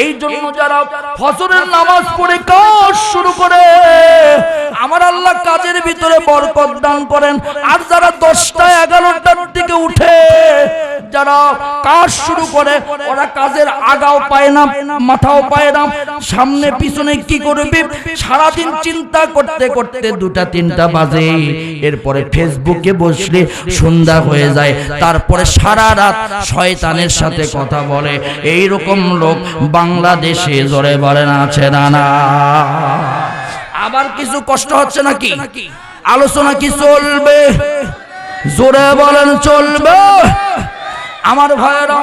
এই জন্য যারা ফজরের নামাজ পড়ে কাজ শুরু করে আমার আল্লাহ কাজের ভিতরে বরকত দান করেন। আর যারা 10টা 11টার দিকে উঠে যারা কাজ শুরু করে ওরা কাজের আগাও পায় না, মাথাও পায় না, সামনে পিছনে কি করবে সারাদিন চিন্তা করতে করতে 2টা 3টা বাজে। এরপরে ফেসবুকে বসলে সন্ধ্যা হয়ে যায়, তারপরে সারা রাত শয়তানের সাথে কথা বলে। এই রকম লোক বাংলাদেশে জোরে বলেন আছে না? না। আবার কিছু কষ্ট হচ্ছে নাকি? আলোচনা কি চলবে? জোরে বলেন চলবে? আমার ভাইয়েরা,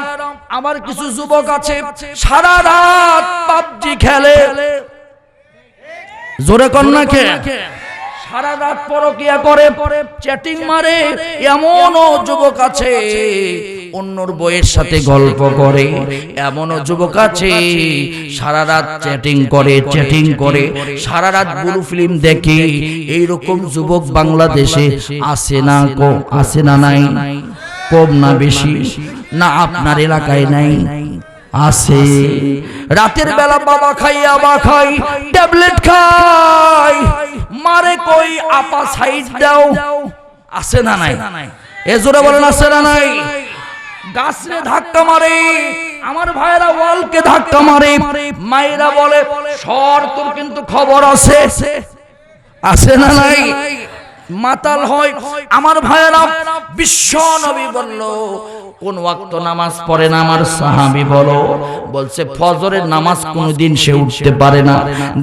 আমার কিছু যুবক আছে সারা রাত পাবজি খেলে, জোরে কর না কে? সারা রাত পরকিয়া করে, চ্যাটিং মারে। এমনও যুবক আছে অন্যর বইয়ের সাথে গল্প করে, এমনও যুবক আছে সারা রাত চ্যাটিং করে সারা রাত ব্লু ফিল্ম দেখে। এইরকম যুবক বাংলাদেশে আছে না? আছে না? নাই? কম না বেশি? না আপনার এলাকায় নাই? আছে। রাতের বেলা বাবা খাই ট্যাবলেট খাই, মারে কই আপা সাইড দাও। আছে না নাই? এ জোরে বলেন আছে না নাই? গাছরে ধাক্কা মারে, আমার ভাইরা ওয়ালকে ধাক্কা মারে। মায়েরা বলে সর তোর কিন্তু খবর আছে। আছে না নাই? মাতাল হয়। আমার ভাইরা বিশ্ব নবী বলল কোন ওয়াক্ত নামাজ পড়ে না? আমার সাহাবী বলছে ফজরের নামাজ কোনদিন সে উঠতে পারে না,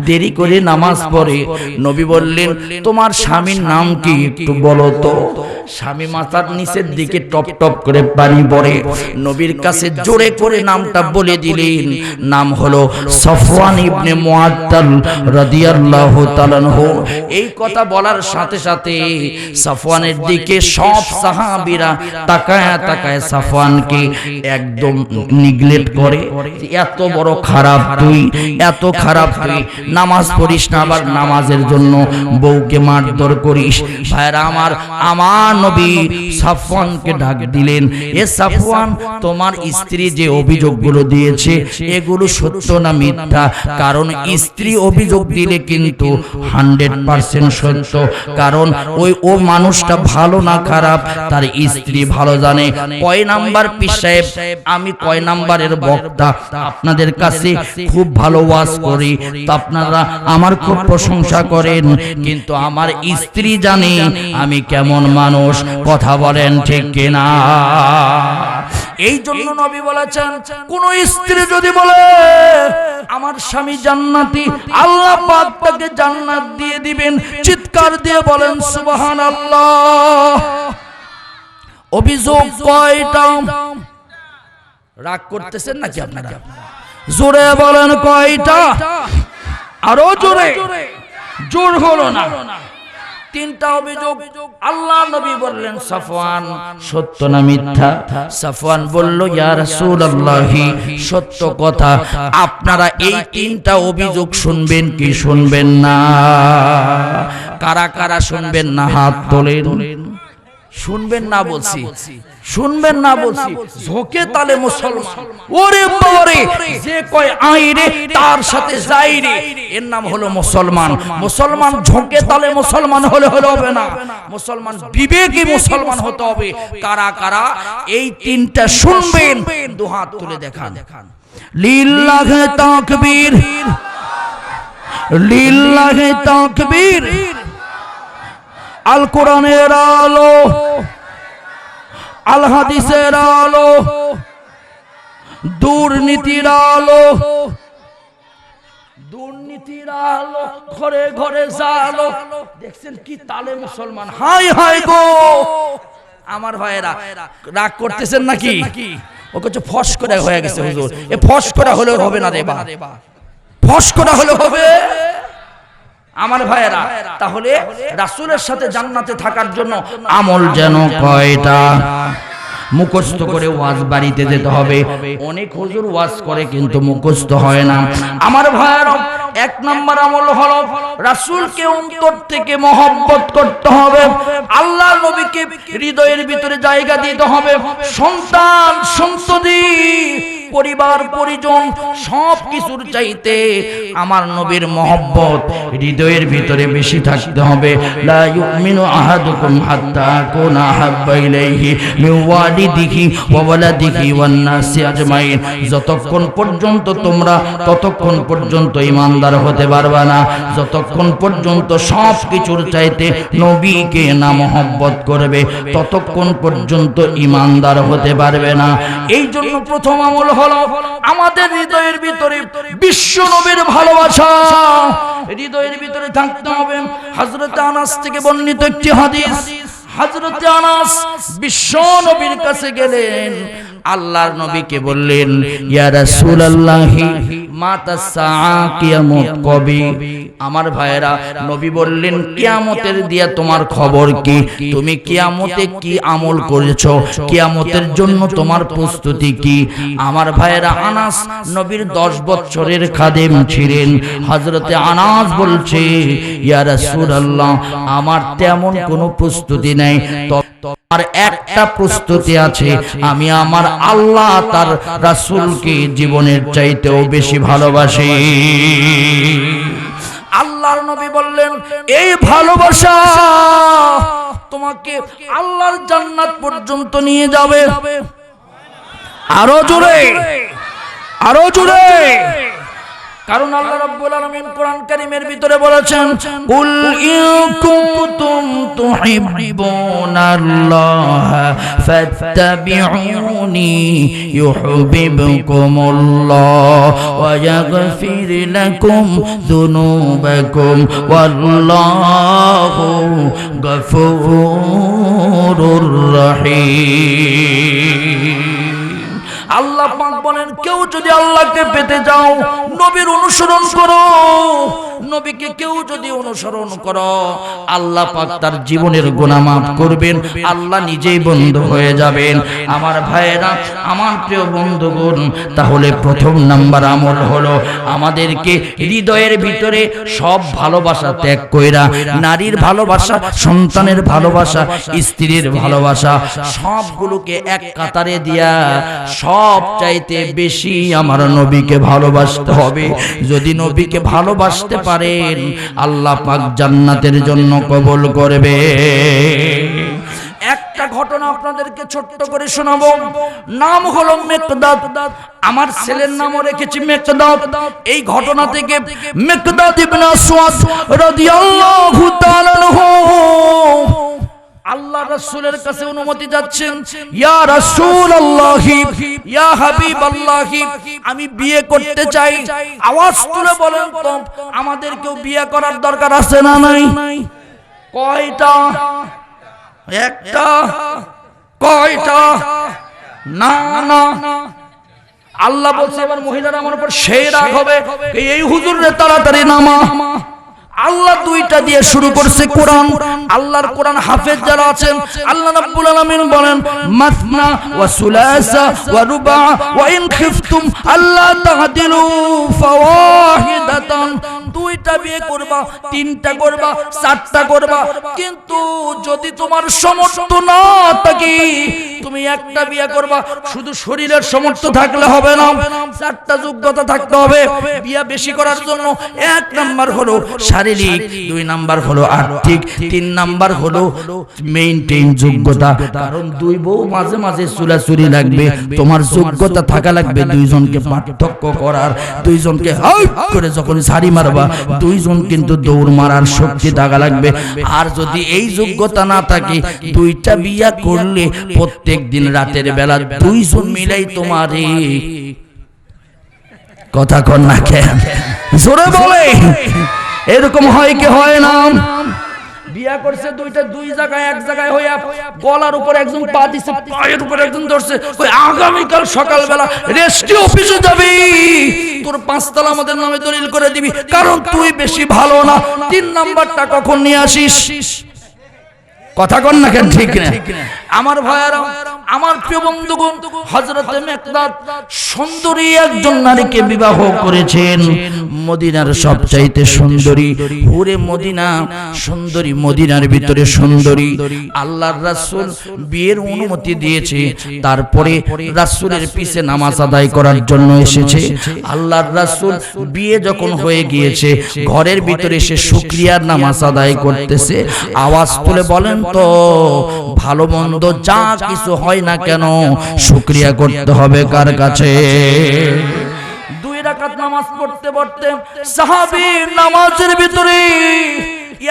দেরি করে নামাজ পড়ে। নবী বললেন তোমার স্বামীর নাম কি একটু বলো তো। স্বামী মাথার নিচের দিকে টপ টপ করে পানি পড়ে। নবীর কাছে জোরে করে নামটা বলে দিলেন, নাম হলো সফওয়ান ইবনে মুআত্তাল রাদিয়াল্লাহু তাআলা আনহু। এই কথা বলার সাথে সাথে সফওয়ানের দিকে সব সাহাবীরা তাকায় সাফওয়ানকে একদম নিগলেক্ট করে। এত বড় খারাপ তুই, এত খারাপ তুই, নামাজ পড়িস না, আবার নামাজের জন্য বউকে মারধর করিস। ভাইরা আমার নবী সাফওয়ানকে ডাক দিলেন, এ সাফওয়ান তোমার স্ত্রী যে অভিযোগগুলো দিয়েছে এগুলো সত্য না মিথ্যা? কারণ স্ত্রী অভিযোগ দিলে কিন্তু 100% সত্য, কারণ ও মানুষটা ভালো না খারাপ তার স্ত্রী ভালো জানে। কয় নাম্বার পীর সাহেব, আমি কয় নাম্বারের বক্তা, আপনাদের কাছে খুব ভালো ওয়াজ করি তো আপনারা আমার খুব প্রশংসা করেন, কিন্তু আমার স্ত্রী জানে আমি কেমন মানুষ। কথা বলেন ঠিক কিনা? এই জন্য নবী বলেছেন কোন স্ত্রী যদি বলে আমার স্বামী জান্নাতি, আল্লাহ পাক তাকে জান্নাত দিয়ে দিবেন। চিৎকার দিয়ে বলেন সুবহানাল্লাহ। অভিযোগ কয়টা? রাগ করতেছেন নাকি আপনারা? জোরে বলেন কয়টা? আরো জোরে, জোর হলো না। 3টা অভিযোগ। আল্লাহ নবী বললেন সাফওয়ান সত্য না মিথ্যা? সাফওয়ান বলল ইয়া রাসূলুল্লাহি সত্য কথা। আপনারা এই 3টা অভিযোগ শুনবেন কি শুনবেন না? কারা কারা শুনবেন না হাত তোলেন। শুনবেন না বলছি, শুনবেন না বলছি। ঝোঁকে তালে মুসলমান, ওরে বাবারে, যে কয় আই রে তার সাথে যাই রে, এর নাম হলো মুসলমান। মুসলমান ঝোঁকে তালে মুসলমান হলে হবে না, মুসলমান বিবেকী মুসলমান হতে হবে। কারা কারা এই 3টা শুনবেন দু হাত তুলে দেখান। লিল্লাহি তাকবীর, লিল্লাহি তাকবীর। আল কোরআনের আলো, আল হাদিসের আলো, দুর্নীতির আলো, দুর্নীতির আলো ঘরে ঘরে জালো। দেখছেন কি তালে মুসলমান। হাই হাই গো আমার ভাইয়েরা, রাগ করতেছেন নাকি? ও কিছু ফস করে হয়ে গেছে হুজুর। এ ফস করা হলে হবে না রে বা, ফস করা হলে হবে। আমার ভাইয়েরা, তাহলে রাসূলের সাথে জান্নাতে থাকার জন্য আমল যেন কয়টা? মুখস্থ করে ওয়াজ বাড়িতে যেতে হবে। অনেক হুজুর ওয়াজ করে কিন্তু মুখস্থ হয় না। আমার ভাইয়েরা, 1 নম্বর আমল হলো রাসূলকে অন্তর থেকে মহব্বত করতে হবে, আল্লাহ নবীকে হৃদয়ের ভিতরে জায়গা দিতে হবে। সন্তান সন্ততি পরিবার পরিজন সব কিছুর চাইতে আমার নবীর মহব্বত হৃদয়ের ভিতরে বেশি থাকতে হবে। লা ইউমিনু আহাদুকুম হাত্তা আকুনা আহাব্বা ইলাইহি মিন ওয়ালিদিহি ওয়া ওয়ালাদিহি ওয়ান নাসি আজমাইন। যতক্ষণ পর্যন্ত তোমরা ততক্ষণ পর্যন্ত ঈমানদার হতে পারবে না, যতক্ষণ পর্যন্ত সব কিছুর চাইতে নবীকে না মহব্বত করবে ততক্ষণ পর্যন্ত ঈমানদার হতে পারবে না। এই জন্য প্রথম আমল হলো আমাদের হৃদয়ের ভিতরে বিশ্ব নবীর ভালোবাসা হৃদয়ের ভিতরে থাকতে হবে। হযরত আনাস থেকে বর্ণিত একটি হাদিস, হযরত আনাস বিশ্ব নবীর কাছে গেলেন, আল্লাহর নবীকে বললেন, ইয়া রাসূলুল্লাহি মাতা সাআ, কিয়ামত কবে? আমার ভাইরা, নবী বললেন, কিয়ামতের দিয়া তোমার খবর কি? তুমি কিয়ামতে কি আমল করেছো? কিয়ামতের জন্য তোমার প্রস্তুতি কি? আমার ভাইরা, আনাস নবীর 10 বছরের খাদেম ছিলেন। হযরতে আনাস বলছে, ইয়া রাসূলুল্লাহ, আমার তেমন কোনো প্রস্তুতি নাই, আর একটা প্রস্তুতি আছে, আমি আমার আল্লাহ তার রাসূলকে জীবনের চাইতেও বেশি ভালোবাসি। আল্লাহর নবী বললেন, এই ভালোবাসা তোমাকে আল্লাহর জান্নাত পর্যন্ত নিয়ে যাবে। আরো জোরে, আরো জোরে। কারণ আল্লাহ রাব্বুল আলামিন কোরআন কারীমের ভিতরে বলেছেন, কুল ইন কুনতুম তুহিব্বুনাল্লাহ ফাত্তাবিউনি ইউহিব্বুকুমুল্লাহ ওয়া ইয়াগফির লাকুম যুনুবাকুম ওয়াল্লাহু গফুরুর রহিম। আল্লাহ পাক বলেন, কেউ যদি আল্লাহকে পেতে যাও নবীর অনুসরণ করো। নবীকে কেউ যদি অনুসরণ করো, আল্লাহ পাক তার জীবনের গুনাহ মাফ করবেন, আল্লাহ নিজেই বন্ধু হয়ে যাবেন। আমার ভাইয়েরা, আমার প্রিয় বন্ধুগণ, তাহলে প্রথম নাম্বার আমল হলো আমাদেরকে হৃদয়ের ভিতরে সব ভালোবাসা ত্যাগ কইরা, নারীর ভালোবাসা, সন্তানের ভালোবাসা, স্ত্রীর ভালোবাসা, সবগুলোকে এক কাতারে দিয়া সব চাইতে বেশি আমার নবীকে ভালোবাসতে হবে। যদি নবীকে ভালোবাসতে পারেন, আল্লাহ পাক জান্নাতের জন্য কবুল করবে। একটা ঘটনা আপনাদেরকে ছোট্ট করে শোনাবো। নাম হলো মিকদাদ। আমার ছেলের নামও রেখেছি মিকদাদ। এই ঘটনা থেকে মিকদাদ ইবনে আসওয়াদ রাদিয়াল্লাহু তাআলা আনহু আল্লাহ রাসূলের কাছে অনুমতি যাচ্ছেন, ইয়া রাসূলুল্লাহি, ইয়া হাবিবাল্লাহি, আমি বিয়ে করতে চাই। আওয়াজ তুলে বলেন তো, আমাদেরকেও বিয়ে করার দরকার আছে না নাই? কয়টা? একটা? কয়টা? না না। আল্লাহ বলছে, এবার মহিলারা আমার উপর সেই রাগ হবে, এই হুজুরে তাড়াতাড়ি নামা। আল্লাহ দুইটা দিয়ে শুরু করছে কোরআন। আল্লাহর কোরআন হাফেজ যারা আছেন, আল্লাহ রাব্বুল আলামিন বলেন, মাসনা ওয়া সুলাসা ওয়া রুবা ওয়া ইন খিফতুম আল্লা তা'দিলু ফাওয়াহিদাতান। দুইটা বিয়ে করবা, তিনটা করবা, চারটা করবা, কিন্তু যদি তোমার সামর্থ্য না থাকে তুমি একটা বিয়ে করবা। শুধু শরীরের সামর্থ্য থাকলে হবে না, চারটা যোগ্যতা থাকতে হবে বিয়ে বেশি করার জন্য। এক নাম্বার হলো শারীরিক, 2 নাম্বার হলো আর্থিক, 3 নাম্বার হলো মেইনটেইন যোগ্যতা। কারণ 2 বউ মাঝে মাঝে চুলাচুরি লাগবে, তোমার যোগ্যতা থাকা লাগবে দুইজনকে পার্থক্য করার। দুইজনকে হাই করে যখন ছাড়ি মারবা, দুইজন কিন্তু দৌড় মারার শক্তি থাকা লাগবে। আর যদি এই যোগ্যতা না থাকে, 2টা বিয়া করলে প্রত্যেক দিন রাতের বেলা দুইজন মিলাই তোমারে কথা কন না কেন? জোরে বলে, এরকম হয় কি হয় না? বিয়া করছে দুইটা, 2 জায়গায়, এক জায়গায় হইয়া গলার উপর একজন পা দিছে, পায়ের উপর একজন ধরছে। ওই আগামীকাল সকালবেলা রেস্টি অফিসে যাবি, তোর 5 তলা আমাদের নামে দলিল করে দিবি, কারণ তুই বেশি ভালো না। 3 নাম্বারটা কখন নিয়ে আসিস? কথা কন না কেন? ঠিক না? আমার ভাইয়ারা, আমার প্রিয় বন্ধুগণ, হযরত মিকদাদ সুন্দরী একজন নারীকে বিবাহ করেছেন। মদিনার সবচাইতে সুন্দরী হুরে মদিনা, সুন্দরী মদিনার ভিতরে সুন্দরী। আল্লাহর রাসূল বিয়ের অনুমতি দিয়েছে, তারপরে রাসূলের পিছে নামাজ আদায় করার জন্য এসেছে। আল্লাহর রাসূল বিয়ে যখন হয়ে গিয়েছে, ঘরের ভিতরে এসে শুকরিয়ার নামাজ আদায় করতেছে। আওয়াজ তুলে বলেন তো, ভালো মন্দ যা কিছু হয় না কেন শুকরিয়া করতে হবে কার কাছে? দুই রাকাত নামাজ পড়তে পড়তে সাহাবী নামাজের ভিতরে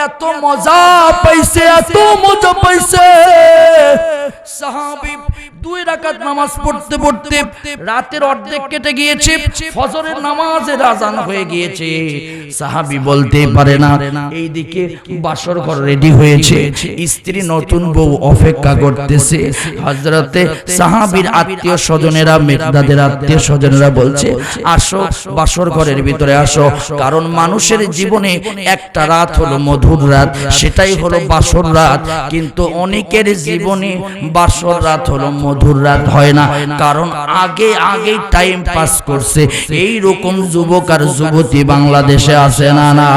এত মজা পাইছে, এত মজা পাইছে। সাহাবী দুই রাকাত নামাজ পড়তে পড়তে রাতের অর্ধেক কেটে গিয়েছে, ফজরের নামাজের আযান হয়ে গিয়েছে। সাহাবী বলতেই পারে না, এইদিকে বাসর ঘর রেডি হয়েছে, স্ত্রী নতুন বউ অপেক্ষা করতেছে। হযরতে সাহাবীর আত্মীয় স্বজনেরা, মিকদাদের আত্মীয় স্বজনেরা বলছে, আসো বাসর ঘরের ভিতরে আসো, কারণ মানুষের জীবনে একটা রাত হলো মধুর রাত, সেটাই হলো বাসর রাত। কিন্তু অনেকের জীবনে বাসর রাত হলো মধুর রাত হয় না, কারণ আগে টাইম পাস করছে। এই রকম যুবক আর যুবতী বাংলাদেশে আছে না? না,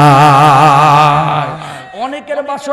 অনেকের বাসর